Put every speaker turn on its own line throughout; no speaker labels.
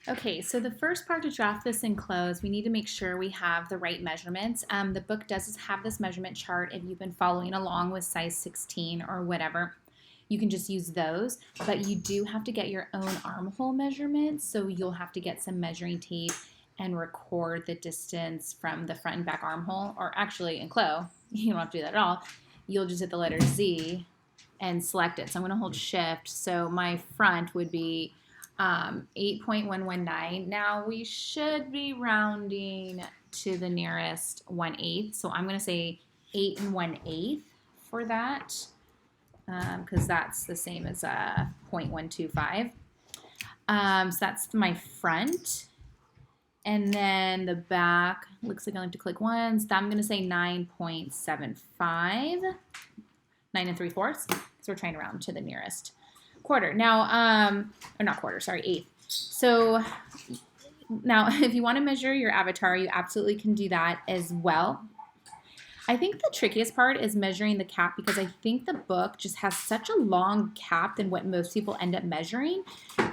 Okay, so the first part to draft this in clothes, we need to make sure we have the right measurements. The book does have this measurement chart. If you've been following along with size 16 or whatever, you can just use those, but you do have to get your own armhole measurements, so you'll have to get some measuring tape and record the distance from the front and back armhole, or actually in Clo, you don't have to do that at all. You'll just hit the letter Z and select it. So I'm going to hold shift, so my front would be 8.119. Now we should be rounding to the nearest 1/8. So I'm going to say 8 1/8 for that, because that's the same as 0.125. So that's my front. And then the back, looks like I like to click once. I'm going to say 9.75, 9 3/4, because we're trying to round to the nearest quarter. Now, or not quarter, sorry, eighth. So now if you want to measure your avatar, you absolutely can do that as well. I think the trickiest part is measuring the cap, because I think the book just has such a long cap than what most people end up measuring.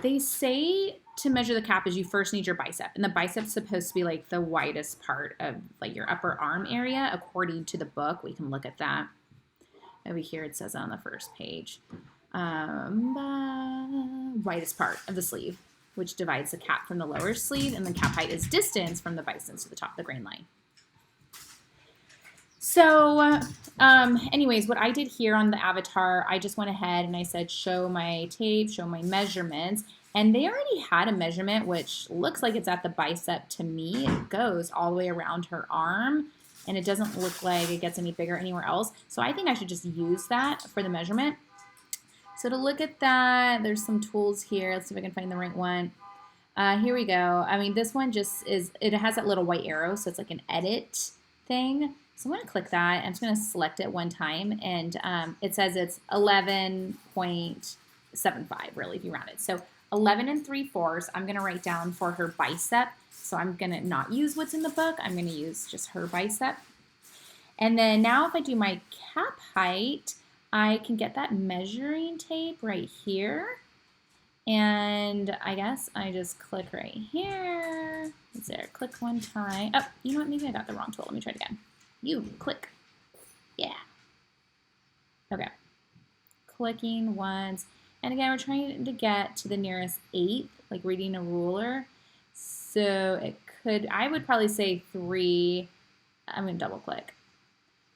They say to measure the cap is you first need your bicep, and the bicep's supposed to be like the widest part of like your upper arm area according to the book. We can look at that. Over here it says on the first page. Widest part of the sleeve, which divides the cap from the lower sleeve, and the cap height is distance from the bicep to the top of the grain line. So anyways, what I did here on the avatar, I just went ahead and I said show my tape, show my measurements, and they already had a measurement which looks like it's at the bicep to me. It goes all the way around her arm, and it doesn't look like it gets any bigger anywhere else. So I think I should just use that for the measurement. So to look at that, there's some tools here. Let's see if I can find the right one. Here we go. I mean, this one just is, it has that little white arrow, so it's like an edit thing. So I'm going to click that. I'm just going to select it one time, and it says it's 11.75, really, if you round it. So 11 3/4, I'm going to write down for her bicep. So I'm going to not use what's in the book. I'm going to use just her bicep. And then now if I do my cap height, I can get that measuring tape right here. And I guess I just click right here. Is there? Click one time. Oh, you know what? Maybe I got the wrong tool. Let me try it again. You click. Yeah. Okay. Clicking once. And again, we're trying to get to the nearest eighth, like reading a ruler. So it could, I would probably say 3. I'm going to double click.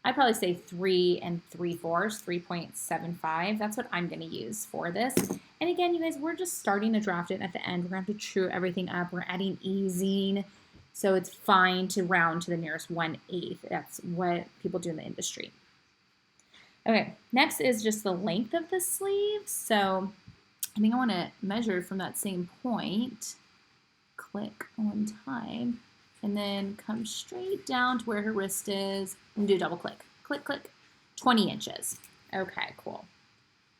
I'd probably say 3 3/4, 3.75. That's what I'm going to use for this. And again, you guys, we're just starting to draft it. And at the end, we're going to have to true everything up. We're adding easing. So it's fine to round to the nearest 1/8. That's what people do in the industry. Okay, next is just the length of the sleeve. So I think I want to measure from that same point. Click one time. And then come straight down to where her wrist is and do double click. Click, click. 20 inches. Okay, cool.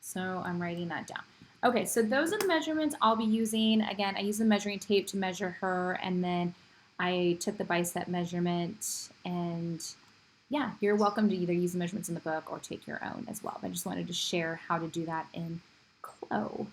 So I'm writing that down. Okay, so those are the measurements I'll be using. Again, I use the measuring tape to measure her, and then I took the bicep measurement, and yeah, you're welcome to either use the measurements in the book or take your own as well. But I just wanted to share how to do that in Clo.